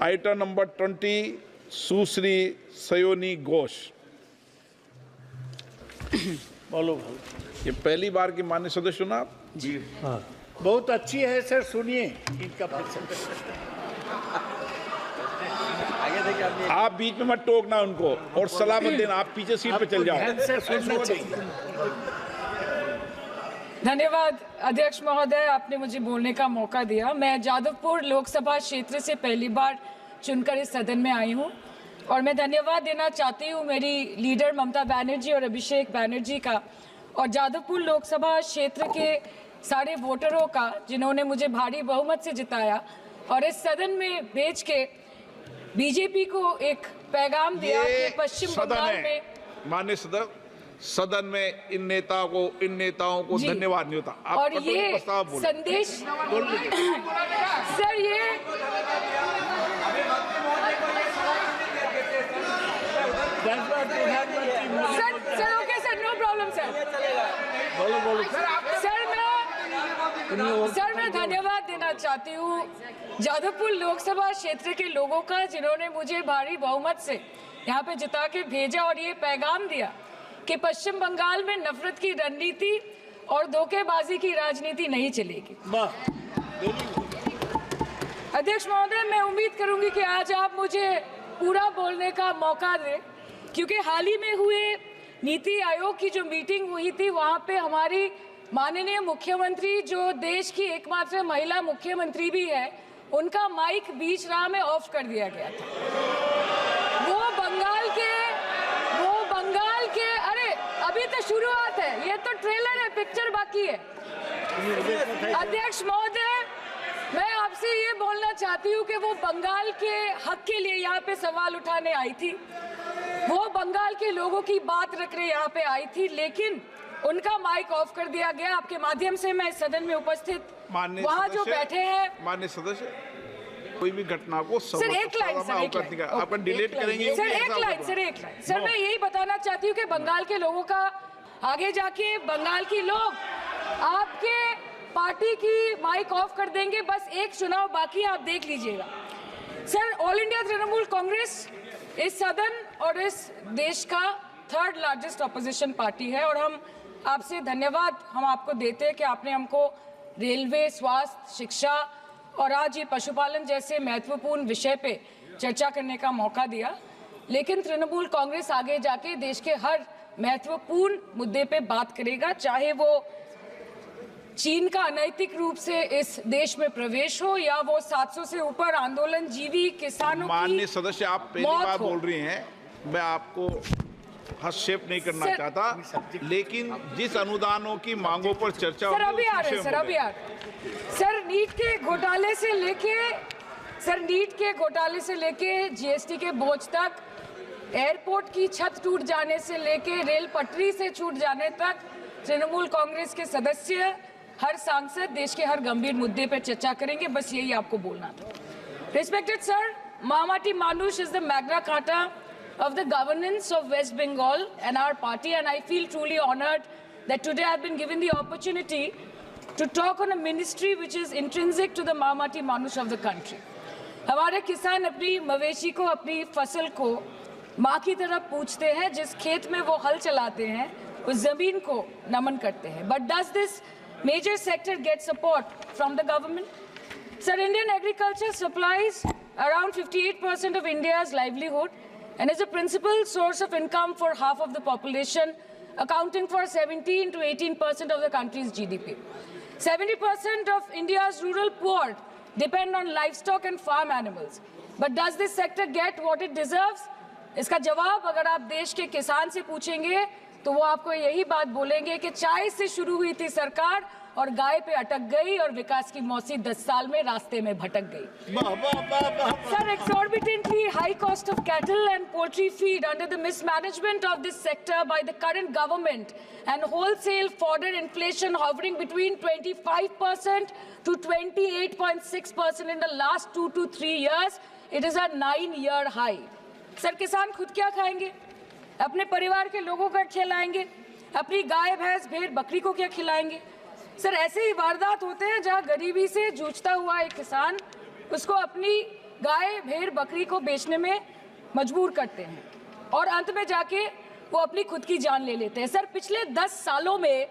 Item number 20 सुश्री सयोनी घोष। बोलो। ये पहली बार की माननीय सदस्य ना आप? जी हाँ, बहुत अच्छी है सर, सुनिए इनका आप बीच में मत टोकना उनको और सलाह मत देना, आप पीछे सीट पे चल जाओ। धन्यवाद अध्यक्ष महोदय, आपने मुझे बोलने का मौका दिया। मैं जादवपुर लोकसभा क्षेत्र से पहली बार चुनकर इस सदन में आई हूं और मैं धन्यवाद देना चाहती हूं मेरी लीडर ममता बनर्जी और अभिषेक बनर्जी का और जादवपुर लोकसभा क्षेत्र के सारे वोटरों का जिन्होंने मुझे भारी बहुमत से जिताया और इस सदन में भेज के बीजेपी को एक पैगाम दिया कि पश्चिम बंगाल में माननीय सदन में इन नेताओं को धन्यवाद नहीं होता। आप और ये संदेश सर, ये sir okay sir, no problem sir. Sir मैं धन्यवाद देना चाहती हूँ जादवपुर लोकसभा क्षेत्र के लोगों का जिन्होंने मुझे भारी बहुमत से यहाँ पे जिता के भेजा और ये पैगाम दिया कि पश्चिम बंगाल में नफरत की रणनीति और धोखेबाजी की राजनीति नहीं चलेगी। अध्यक्ष महोदय, मैं उम्मीद करूंगी कि आज आप मुझे पूरा बोलने का मौका दें, क्योंकि हाल ही में हुए नीति आयोग की जो मीटिंग हुई थी वहां पे हमारी माननीय मुख्यमंत्री, जो देश की एकमात्र महिला मुख्यमंत्री भी है, उनका माइक बीच राह में ऑफ कर दिया गया था। वो बंगाल के अरे अभी तो शुरुआत है, ये तो ट्रेलर है, पिक्चर बाकी है। अध्यक्ष महोदय, मैं आपसे ये बोलना चाहती हूँ कि वो बंगाल के हक के लिए यहाँ पे सवाल उठाने आई थी, वो बंगाल के लोगों की बात रख रहे यहाँ पे आई थी, लेकिन उनका माइक ऑफ कर दिया गया। आपके माध्यम से मैं इस सदन में उपस्थित वहाँ जो बैठे हैं माननीय सदस्य, कोई भी घटना को सर एक लाइन आपका डिलीट करेंगे सर, एक लाइन सर, मैं यही बताना चाहती हूँ कि बंगाल के लोगों का आगे जाके बंगाल की लोग आपके पार्टी की माइक ऑफ कर देंगे। बस एक चुनाव बाकी, आप देख लीजिएगा। Sir, all India Trinamool Congress इस सदन और इस देश का थर्ड लार्जेस्ट ऑपोजिशन पार्टी है और हम आपसे धन्यवाद हम आपको देते हैं कि आपने हमको रेलवे, स्वास्थ्य, शिक्षा और आज ये पशुपालन जैसे महत्वपूर्ण विषय पे चर्चा करने का मौका दिया। लेकिन तृणमूल कांग्रेस आगे जाके देश के हर महत्वपूर्ण मुद्दे पे बात करेगा, चाहे वो चीन का अनैतिक रूप से इस देश में प्रवेश हो या वो 700 से ऊपर आंदोलन जीवी किसानों की। माननीय सदस्य, आप पहली बार बोल रही हैं, मैं आपको हस्तक्षेप नहीं करना चाहता, लेकिन जिस अनुदानों की मांगों पर चर्चा सर अभी आ रहे हैं सर, नीट के घोटाले से लेके जीएसटी के बोझ तक, एयरपोर्ट की छत टूट जाने से लेके रेल पटरी से छूट जाने तक, तृणमूल कांग्रेस के सदस्य, हर सांसद देश के हर गंभीर मुद्दे पर चर्चा करेंगे। बस यही आपको बोलना था। Respected sir, Mamati Manush is the Magna Carta of the governance of West Bengal and our party, and I feel truly honored that today I've been given the opportunity to talk on a ministry which is intrinsic to the Mamati Manush of the country. हमारे किसान अपनी मवेशी को, अपनी फसल को माँ की तरह पूछते हैं, जिस खेत में वो हल चलाते हैं उस जमीन को नमन करते हैं। But does this major sector get support from the government? Sir, Indian agriculture supplies around 58% of India's livelihood and is a principal source of income for half of the population, accounting for 17 to 18% of the country's GDP. 70% of India's rural poor depend on livestock and farm animals. But does this sector get what it deserves? इसका जवाब अगर आप देश के किसान से पूछेंगे तो वो आपको यही बात बोलेंगे कि चाय से शुरू हुई थी सरकार और गाय पे अटक गई और विकास की मौसी 10 साल में रास्ते में भटक गई। Sir, exorbitantly high cost of cattle and poultry feed under the mismanagement of this sector by the current government and wholesale fodder inflation hovering between 25% to 28.6% in the last 2 to 3 years, it is a 9-year high. Sir, किसान खुद क्या खाएंगे? अपने परिवार के लोगों का खिलाएंगे? अपनी गाय, भैंस, भेड़, बकरी को क्या खिलाएंगे? सर, ऐसे ही वारदात होते हैं जहां गरीबी से जूझता हुआ एक किसान, उसको अपनी गाय भेड़ बकरी को बेचने में मजबूर करते हैं और अंत में जाके वो अपनी खुद की जान ले लेते हैं। सर, पिछले 10 सालों में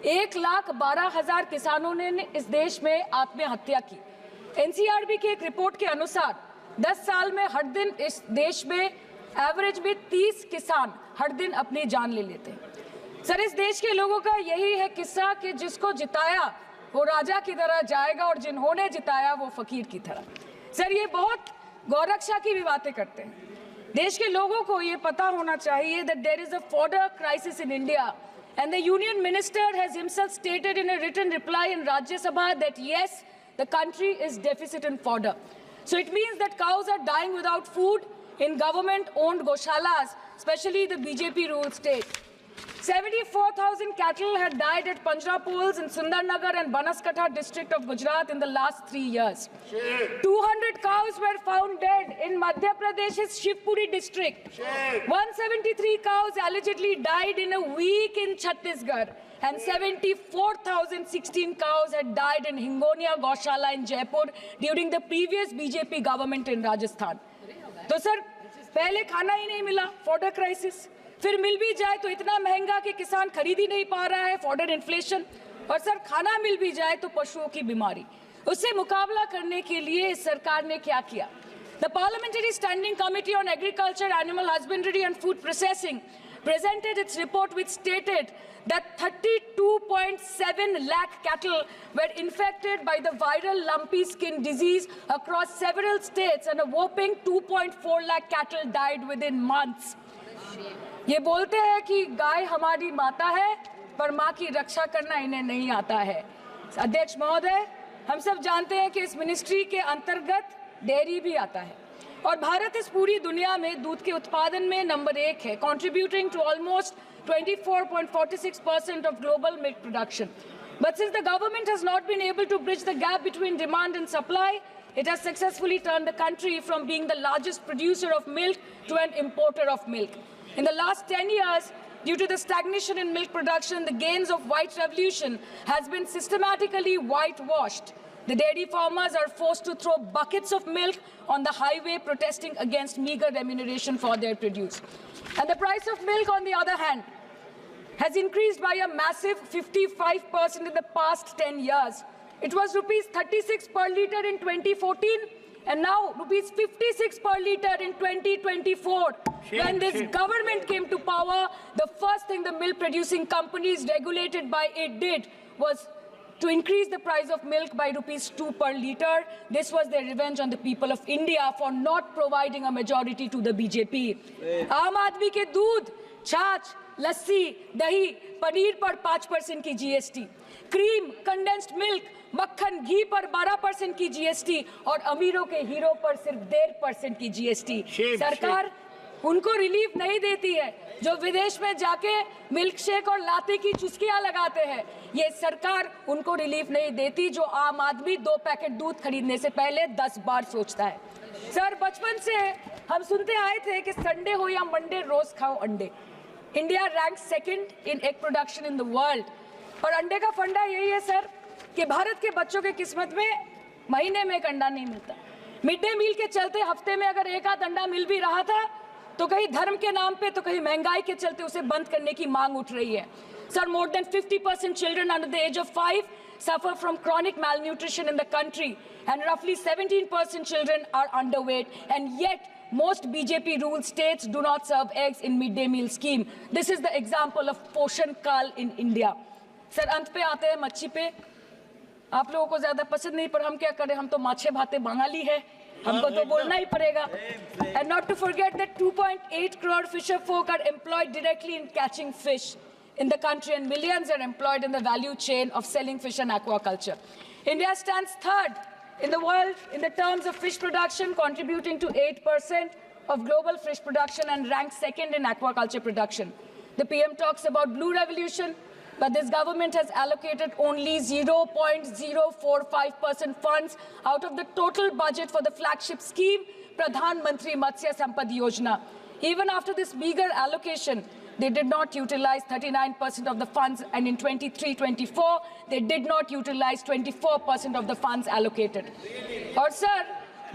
1,12,000 किसानों ने इस देश में आत्महत्या की। एनसीआरबी की एक रिपोर्ट के अनुसार 10 साल में हर दिन इस देश में एवरेज में 30 किसान हर दिन अपनी जान ले लेते हैं। सर, इस देश के लोगों का यही है किस्सा कि जिसको जिताया वो राजा की तरह जाएगा और जिन्होंने जिताया वो फकीर की तरह। सर, ये बहुत गौरक्षा की भी बातें करते हैं। देश के लोगों को ये पता होना चाहिए that there is a fodder crisis in India, and the union minister has himself stated in a written reply in Rajya Sabha that yes, the country is deficit in fodder. So it means that cows are dying without food in government-owned goshalas, especially the BJP-ruled state. 74,000 cattle had died at Panjrapols in Sundarnagar and Banaskantha district of Gujarat in the last 3 years. 200 cows were found dead in Madhya Pradesh's Shivpuri district. 173 cows allegedly died in a week in Chhattisgarh. And 74,016 cows had died in Hingonia Gaushala in Jaipur during the previous BJP government in Rajasthan. तो sir, पहले खाना ही नहीं मिला, fodder crisis, फिर मिल भी जाए तो इतना महंगा कि किसान खरीद ही नहीं पा रहा है, फॉडर इन्फ्लेशन, और सर खाना मिल भी जाए तो पशुओं की बीमारी। उससे मुकाबला करने के लिए इस सरकार ने क्या किया? The Parliamentary Standing Committee on Agriculture, Animal Husbandry and Food Processing presented its report which stated that 32.7 lakh cattle were infected by the viral lumpy skin disease across several states and a whopping 2.4 lakh cattle died within months. ये बोलते हैं कि गाय हमारी माता है पर माँ की रक्षा करना इन्हें नहीं आता है। अध्यक्ष महोदय, हम सब जानते हैं कि इस मिनिस्ट्री के अंतर्गत डेयरी भी आता है और भारत इस पूरी दुनिया में दूध के उत्पादन में नंबर 1 है, contributing to almost 24.46% of global milk production. But since the government has not been able to bridge the gap between demand and supply, it has successfully turned the country from being the largest producer of milk to an importer of milk. In the last 10 years, due to the stagnation in milk production, the gains of white revolution has been systematically whitewashed. The dairy farmers are forced to throw buckets of milk on the highway protesting against meager remuneration for their produce. And the price of milk, on the other hand, has increased by a massive 55% in the past 10 years. It was rupees 36 per litre in 2014 and now rupees 56 per litre in 2024. When this government came to power, the first thing the milk producing companies regulated by it did was to increase the price of milk by rupees 2 per litre. This was their revenge on the people of India for not providing a majority to the BJP. आम आदमी के दूध, छाछ, लस्सी, दही, पनीर पर 5% की GST, cream, condensed milk, मक्खन, घी पर 12% की GST और अमीरों के हीरो पर सिर्फ 1.5% की GST। सरकार उनको रिलीफ नहीं देती है जो विदेश में जाके मिल्क शेक और लाते की चुस्कियां लगाते हैं। ये सरकार उनको रिलीफ नहीं देती जो आम आदमी 2 पैकेट दूध खरीदने से पहले 10 बार सोचता है। सर, बचपन से हम सुनते आए थे कि संडे हो या मंडे रोज खाओ अंडे। India rank 2nd in egg production in the world और अंडे का फंडा यही है सर कि भारत के बच्चों के किस्मत में महीने में एक अंडा नहीं मिलता। मिड डे मील के चलते हफ्ते में अगर एक आध अंडा मिल भी रहा था तो कहीं धर्म के नाम पे तो कहीं महंगाई के चलते उसे बंद करने की मांग उठ रही है। Sir, more than 50% children under the age of 5 suffer from chronic malnutrition in the country and roughly 17% children are underweight, and yet most BJP ruled states do not serve eggs in midday meal scheme. This is the example of Poshan Kal in India. Sir, अंत पे आते हैं मच्छी पे। आप लोगों को ज्यादा पसंद नहीं पर हम क्या करें, हम तो माछे भाते बंगाली है, हमको तो बोलना ही पड़ेगा। And not to forget that 2.8 crore fisher folk are employed directly in catching fish in the country and millions are employed in the value chain of selling fish and aquaculture. India stands 3rd in the world in the terms of fish production, contributing to 8% of global fish production and ranks 2nd in aquaculture production. The PM talks about blue revolution, but this government has allocated only 0.045% funds out of the total budget for the flagship scheme, Pradhan Mantri Matsya Sampad Yojana. Even after this meager allocation, they did not utilize 39% of the funds, and in 23-24, they did not utilize 24% of the funds allocated. और sir,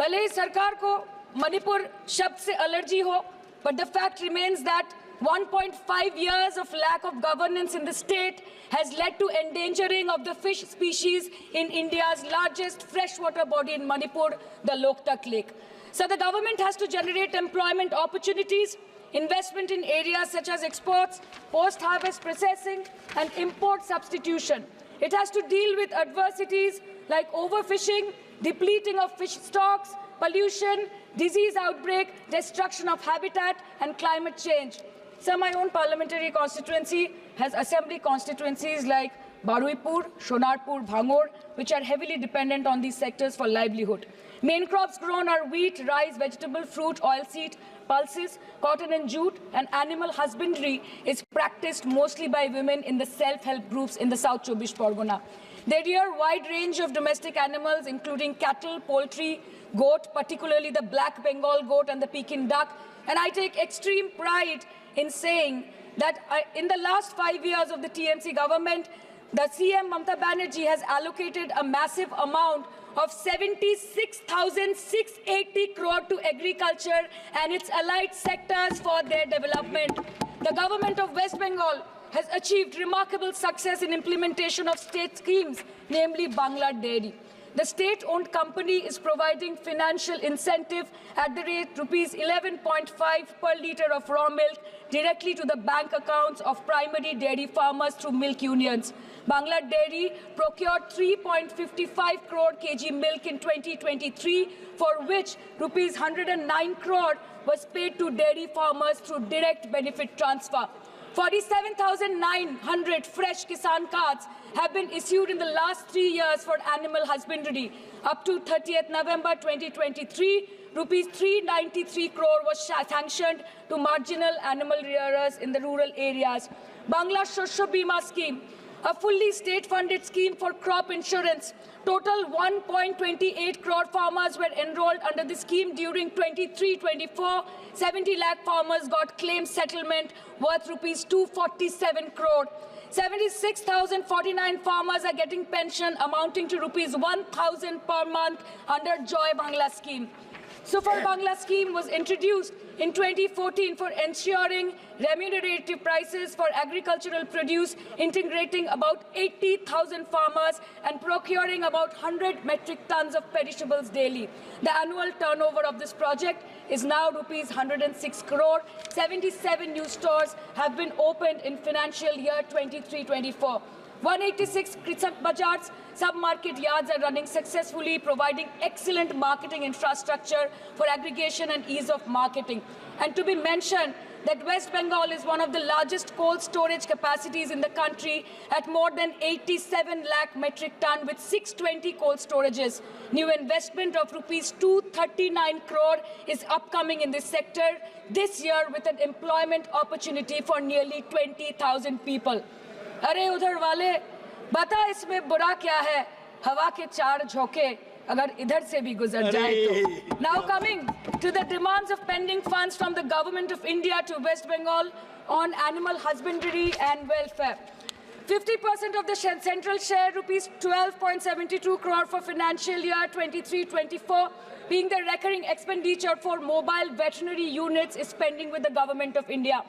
भले ही सरकार को मणिपुर शब्द से allergy हो, but the fact remains that 1.5 years of lack of governance in the state has led to endangering of the fish species in India's largest freshwater body in Manipur, the Loktak Lake. So the government has to generate employment opportunities, investment in areas such as exports, post-harvest processing, and import substitution. It has to deal with adversities like overfishing, depleting of fish stocks, pollution, disease outbreak, destruction of habitat, and climate change. So my own parliamentary constituency has assembly constituencies like Baruipur, Shonarpur, Bhangor, which are heavily dependent on these sectors for livelihood. Main crops grown are wheat, rice, vegetable, fruit, oilseed, pulses, cotton and jute, and animal husbandry is practiced mostly by women in the self-help groups in the South Chobbish Pargona. They rear a wide range of domestic animals, including cattle, poultry, goat, particularly the black Bengal goat and the Pekin duck. And I take extreme pride in saying that in the last 5 years of the TMC government, the CM Mamata Banerjee has allocated a massive amount of 76,680 crore to agriculture and its allied sectors for their development. The government of West Bengal has achieved remarkable success in implementation of state schemes, namely Bangla Dairy. The state-owned company is providing financial incentive at the rate rupees 11.5 per litre of raw milk directly to the bank accounts of primary dairy farmers through milk unions. Bangla Dairy procured 3.55 crore kg milk in 2023, for which rupees 109 crore was paid to dairy farmers through direct benefit transfer. 47,900 fresh Kisan cards have been issued in the last 3 years for animal husbandry. Up to 30th November 2023, rupees 393 crore was sanctioned to marginal animal rearers in the rural areas. Bangla Shosho Bima Scheme, a fully state-funded scheme for crop insurance. Total 1.28 crore farmers were enrolled under the scheme during 23-24. 70 lakh farmers got claim settlement worth rupees 247 crore. 76,049 farmers are getting pension amounting to rupees 1,000 per month under Joy Bangla scheme. Super Bangla scheme was introduced in 2014 for ensuring remunerative prices for agricultural produce, integrating about 80,000 farmers and procuring about 100 metric tons of perishables daily. The annual turnover of this project is now rupees 106 crore. 77 new stores have been opened in financial year 23-24. 186 Krisak Bazars sub-market yards are running successfully, providing excellent marketing infrastructure for aggregation and ease of marketing. And to be mentioned that West Bengal is one of the largest cold storage capacities in the country at more than 87 lakh metric ton with 620 cold storages. New investment of rupees 239 crore is upcoming in this sector this year with an employment opportunity for nearly 20,000 people. अरे उधर वाले बता इसमें बुरा क्या है, हवा के चार झोंके अगर इधर से भी गुजर जाए तो. Now coming to the demands of pending funds from the government of India to West Bengal on animal husbandry and welfare. 50% of the central share, rupees 12.72 crore for financial year 23-24, being the recurring expenditure for mobile veterinary units is pending with the government of India.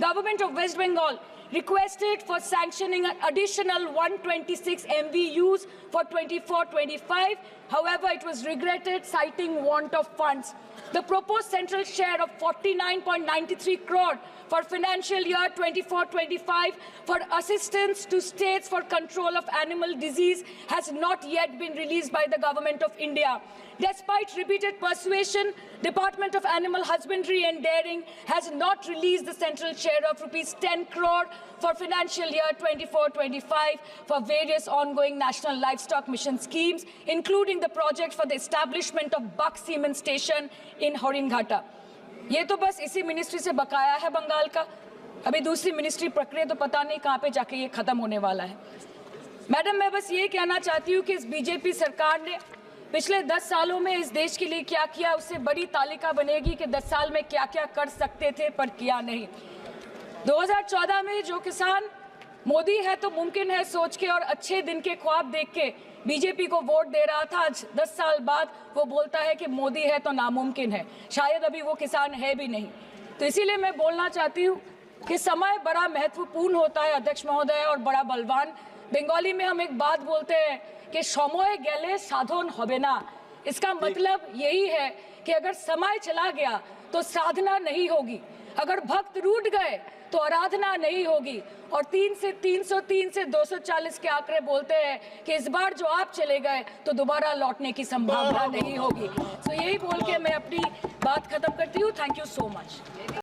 Government of West Bengal requested for sanctioning an additional 126 MVUs for 24-25. However, it was regretted, citing want of funds. The proposed central share of 49.93 crore for financial year 24-25 for assistance to states for control of animal disease has not yet been released by the government of India. Despite repeated persuasion, Department of Animal Husbandry and Dairying has not released the central share of rupees 10 crore for financial year 24-25 for various ongoing national livestock mission schemes, including the project for the establishment of Buck Semen Station in Horinghata. ये तो बस इसी ministry से बकाया है बंगाल का. अभी दूसरी मिनिस्ट्री प्रक्रिया तो पता नहीं कहाँ पे जाके ये खत्म होने वाला है. मैडम, मैं बस ये कहना चाहती हूँ कि इस बीजेपी सरकार ने पिछले 10 सालों में इस देश के लिए क्या किया, उससे बड़ी तालिका बनेगी कि 10 साल में क्या क्या कर सकते थे पर किया नहीं. 2014 में जो किसान मोदी है तो मुमकिन है सोच के और अच्छे दिन के ख्वाब देख के बीजेपी को वोट दे रहा था। आज 10 साल बाद वो बोलता है कि मोदी है तो नामुमकिन है। शायद अभी वो किसान है भी नहीं। तो इसीलिए मैं बोलना चाहती हूँ कि समय बड़ा महत्वपूर्ण होता है अध्यक्ष महोदय, और बड़ा बलवान। बंगाली में हम एक बात बोलते हैं कि समय गेले साधन होबे ना। इसका मतलब यही है कि अगर समय चला गया तो साधना नहीं होगी, अगर भक्त रूठ गए तो आराधना नहीं होगी। और 3 से 303 से 240 के आंकड़े बोलते हैं कि इस बार जो आप चले गए तो दोबारा लौटने की संभावना नहीं होगी। तो यही बोल के मैं अपनी बात खत्म करती हूँ। Thank you so much.